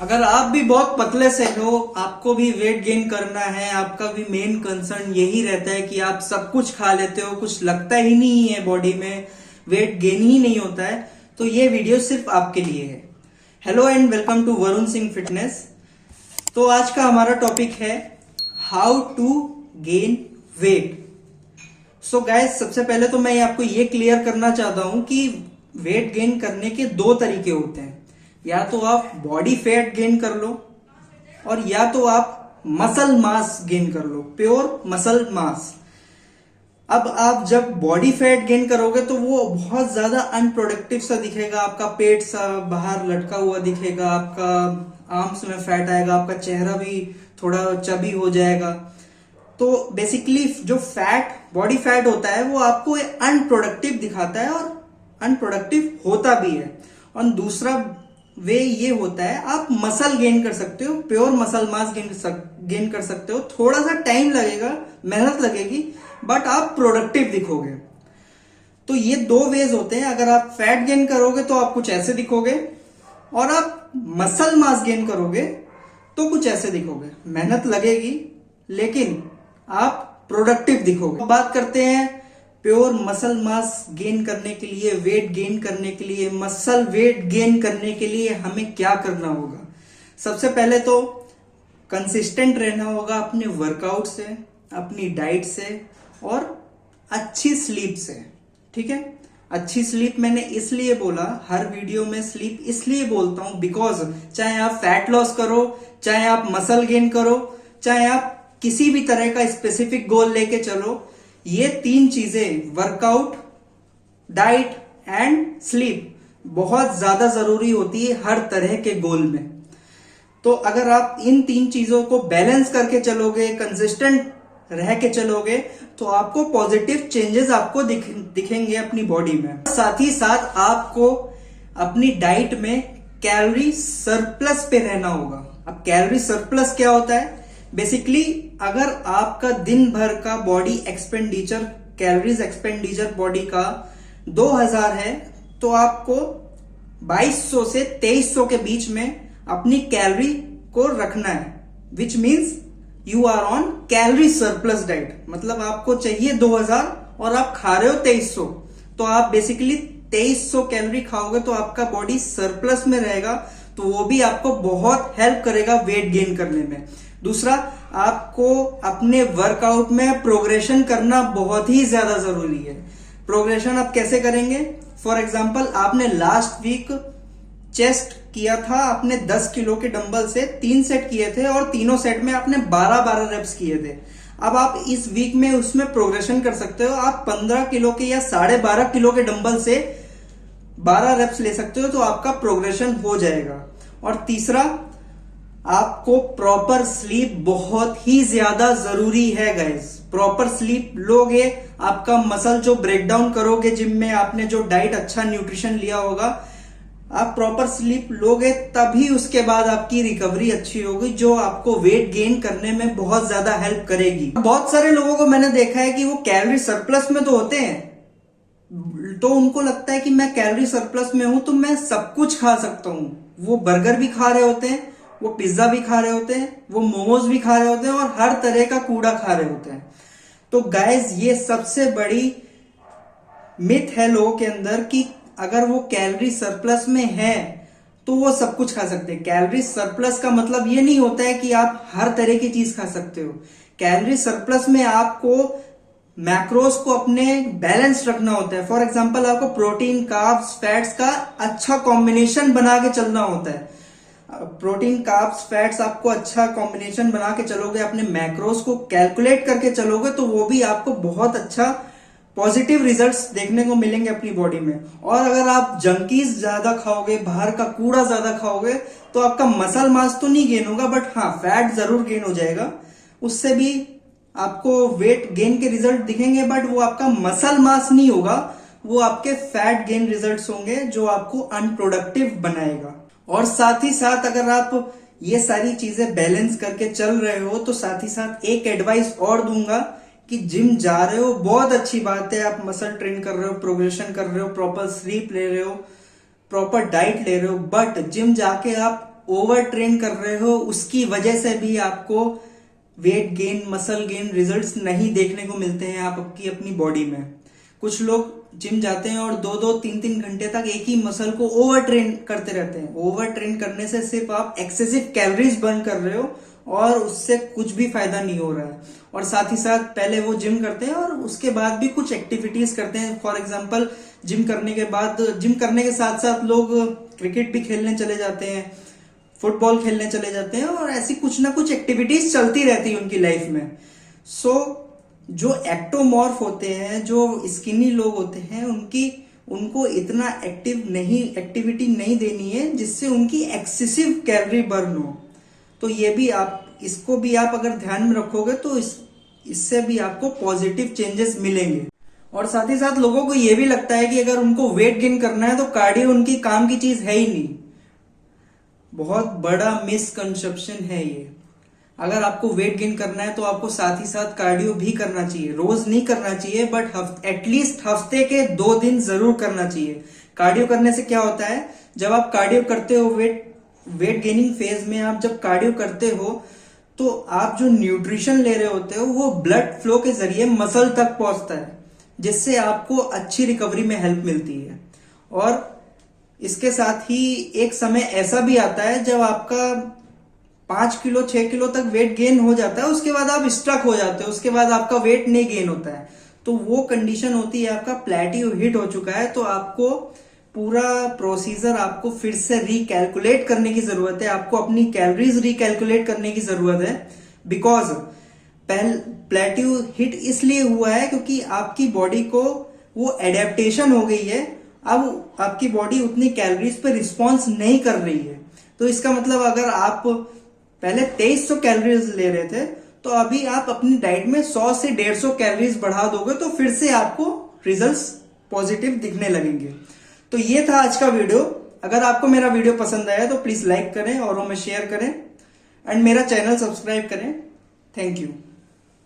अगर आप भी बहुत पतले से हो, आपको भी वेट गेन करना है, आपका भी मेन कंसर्न यही रहता है कि आप सब कुछ खा लेते हो, कुछ लगता ही नहीं है बॉडी में, वेट गेन ही नहीं होता है, तो ये वीडियो सिर्फ आपके लिए है। Hello and welcome to Varun Singh fitness. तो आज का हमारा टॉपिक है how to gain weight. So guys, सबसे पहले तो मैं आपको ये क्लियर करना चाहता हूं कि वेट गेन करने के दो तरीके होते हैं। या तो आप बॉडी फैट गेन कर लो और या तो आप मसल मास गेन कर लो, प्योर मसल मास। अब आप जब बॉडी फैट गेन करोगे तो वो बहुत ज्यादा अनप्रोडक्टिव सा दिखेगा, आपका पेट सा बाहर लटका हुआ दिखेगा, आपका आर्म्स में फैट आएगा, आपका चेहरा भी थोड़ा चबी हो जाएगा। तो बेसिकली जो फैट बॉडी फैट होता है वो आपको अनप्रोडक्टिव दिखाता है और अनप्रोडक्टिव होता भी है। और दूसरा वे ये होता है, आप मसल गेन कर सकते हो, प्योर मसल मास गेन कर सकते हो। थोड़ा सा टाइम लगेगा, मेहनत लगेगी, बट आप प्रोडक्टिव दिखोगे। तो ये दो वेज होते हैं। अगर आप फैट गेन करोगे तो आप कुछ ऐसे दिखोगे, और आप मसल मास गेन करोगे तो कुछ ऐसे दिखोगे। मेहनत लगेगी लेकिन आप प्रोडक्टिव दिखोगे। बात करते हैं प्योर मसल मास गेन करने के लिए, वेट गेन करने के लिए, मसल वेट गेन करने के लिए हमें क्या करना होगा। सबसे पहले तो कंसिस्टेंट रहना होगा अपने वर्कआउट से, अपनी डाइट से और अच्छी स्लीप से। ठीक है, अच्छी स्लीप मैंने इसलिए बोला, हर वीडियो में स्लीप इसलिए बोलता हूं बिकॉज चाहे आप फैट लॉस करो, चाहे आप मसल गेन करो, चाहे आप किसी भी तरह का स्पेसिफिक गोल लेके चलो, ये तीन चीजें वर्कआउट, डाइट एंड स्लीप बहुत ज्यादा जरूरी होती है हर तरह के गोल में। तो अगर आप इन तीन चीजों को बैलेंस करके चलोगे, कंसिस्टेंट रह के चलोगे, तो आपको पॉजिटिव चेंजेस आपको दिखेंगे अपनी बॉडी में। साथ ही साथ आपको अपनी डाइट में कैलोरी सरप्लस पे रहना होगा। अब कैलोरी सरप्लस क्या होता है? बेसिकली अगर आपका दिन भर का body expenditure, calories expenditure body का 2000 है, तो आपको 2200 से 2300 के बीच में अपनी कैलोरी को रखना है, which means you are on calorie surplus diet. मतलब आपको चाहिए 2000 और आप खा रहे हो 2300, तो आप बेसिकली 2300 कैलोरी खाओगे तो आपका बॉडी सरप्लस में रहेगा। तो वो भी आपको बहुत हेल्प करेगा वेट गेन करने में। दूसरा, आपको अपने वर्कआउट में प्रोग्रेशन करना बहुत ही ज्यादा जरूरी है। प्रोग्रेशन आप कैसे करेंगे? फॉर एग्जाम्पल, आपने लास्ट वीक चेस्ट किया था, आपने 10 किलो के डंबल से 3 सेट किए थे और तीनों सेट में आपने 12-12 रेप्स किए थे। अब आप इस वीक में उसमें प्रोग्रेशन कर सकते हो। आप 15 किलो के या 12.5 किलो के डंबल से 12 रेप्स ले सकते हो, तो आपका प्रोग्रेशन हो जाएगा। और तीसरा, आपको प्रॉपर स्लीप बहुत ही ज्यादा जरूरी है गाइस। प्रॉपर स्लीप लोगे, आपका मसल जो ब्रेकडाउन करोगे जिम में, आपने जो डाइट अच्छा न्यूट्रिशन लिया होगा, आप प्रॉपर स्लीप लोगे तभी उसके बाद आपकी रिकवरी अच्छी होगी, जो आपको वेट गेन करने में बहुत ज्यादा हेल्प करेगी। बहुत सारे लोगों को मैंने देखा है कि वो कैलोरी सरप्लस में तो होते हैं, तो उनको लगता है कि मैं कैलोरी सरप्लस में हूं तो मैं सब कुछ खा सकता हूं। वो बर्गर भी खा रहे होते हैं, वो पिज्जा भी खा रहे होते हैं, वो मोमोज भी खा रहे होते हैं और हर तरह का कूड़ा खा रहे होते हैं। तो गाइस, ये सबसे बड़ी मिथ है लोगों के अंदर कि अगर वो कैलोरी सरप्लस में है तो वो सब कुछ खा सकते हैं। कैलोरी सरप्लस का मतलब ये नहीं होता है कि आप हर तरह की चीज खा सकते हो। कैलोरी सरप्लस में आपको मैक्रोस को अपने बैलेंस रखना होता है। फॉर एग्जांपल, आपको प्रोटीन, कार्ब्स, फैट्स का अच्छा कॉम्बिनेशन बना के चलना होता है। प्रोटीन, कार्ब्स, फैट्स आपको अच्छा कॉम्बिनेशन बना के चलोगे, अपने मैक्रोस को कैलकुलेट करके चलोगे, तो वो भी आपको बहुत अच्छा पॉजिटिव रिजल्ट्स देखने को मिलेंगे अपनी बॉडी में। और अगर आप जंकीज ज्यादा खाओगे, बाहर का कूड़ा ज्यादा खाओगे, तो आपका मसल मास तो नहीं गेन होगा, बट हाँ, फैट जरूर गेन हो जाएगा। उससे भी आपको वेट गेन के रिजल्ट दिखेंगे, बट वो आपका मसल मास नहीं होगा, वो आपके फैट गेन रिजल्ट्स होंगे, जो आपको अनप्रोडक्टिव बनाएगा। और साथ ही साथ अगर आप ये सारी चीजें बैलेंस करके चल रहे हो, तो साथ ही साथ एक एडवाइस और दूंगा कि जिम जा रहे हो बहुत अच्छी बात है, आप मसल ट्रेन कर रहे हो, प्रोग्रेशन कर रहे हो, प्रॉपर स्लीप ले रहे हो, प्रॉपर डाइट ले रहे हो, बट जिम जाके आप ओवर ट्रेन कर रहे हो उसकी वजह से भी आपको weight gain, muscle gain results नहीं देखने को मिलते हैं आपकी अपनी बॉडी में। कुछ लोग जिम जाते हैं और 2-2, 3-3 घंटे तक एक ही मसल को ओवर ट्रेन करते रहते हैं। ओवर ट्रेन करने से सिर्फ आप एक्सेसिव कैलोरीज बर्न कर रहे हो और उससे कुछ भी फायदा नहीं हो रहा है। और साथ ही साथ पहले वो जिम करते हैं और उसके बाद भी कुछ एक्टिविटीज करते हैं। फॉर एग्जांपल जिम करने के साथ साथ लोग क्रिकेट भी खेलने चले जाते हैं, फुटबॉल खेलने चले जाते हैं और ऐसी कुछ ना कुछ एक्टिविटीज चलती रहती है उनकी लाइफ में। सो जो एक्टोमॉर्फ होते हैं, जो स्किनी लोग होते हैं, उनको इतना एक्टिविटी नहीं देनी है जिससे उनकी एक्सेसिव कैलोरी बर्न हो। तो ये भी इसको भी आप अगर ध्यान में रखोगे तो इससे भी आपको पॉजिटिव चेंजेस मिलेंगे। और साथ ही साथ लोगों को ये भी लगता है कि अगर उनको वेट गेन करना है तो कार्डियो उनकी काम की चीज है ही नहीं। बहुत बड़ा मिसकंसेप्शन है ये। अगर आपको वेट गेन करना है तो आपको साथ ही साथ कार्डियो भी करना चाहिए। रोज नहीं करना चाहिए बट एटलीस्ट हफ्ते के 2 दिन जरूर करना चाहिए। कार्डियो करने से क्या होता है, जब आप कार्डियो करते हो वेट गेनिंग फेज में आप जब कार्डियो करते हो तो आप जो न्यूट्रिशन ले रहे होते हो वो ब्लड फ्लो के जरिए मसल तक पहुंचता है, जिससे आपको अच्छी रिकवरी में हेल्प मिलती है। और इसके साथ ही एक समय ऐसा भी आता है जब आपका 5 किलो 6 किलो तक वेट गेन हो जाता है, उसके बाद आप स्ट्रक हो जाते हो, उसके बाद आपका वेट नहीं गेन होता है। तो वो कंडीशन होती है आपका प्लेटियो हिट हो चुका है। तो आपको पूरा प्रोसीजर आपको फिर से रिकैलकुलेट करने की जरूरत है। आपको अपनी कैलोरीज रिकैलकुलेट करने की जरूरत है। बिकॉज प्लेटियो हिट इसलिए हुआ है क्योंकि आपकी बॉडी को वो एडेप्टेशन हो गई है। अब आपकी बॉडी उतनी कैलोरीज पे रिस्पॉन्स नहीं कर रही है। तो इसका मतलब अगर आप पहले 2300 कैलोरीज ले रहे थे तो अभी आप अपनी डाइट में 100 से 150 कैलोरीज बढ़ा दोगे तो फिर से आपको रिजल्ट्स पॉजिटिव दिखने लगेंगे। तो ये था आज का वीडियो। अगर आपको मेरा वीडियो पसंद आया तो प्लीज लाइक करें, औरों में शेयर करें एंड मेरा चैनल सब्सक्राइब करें। Thank you.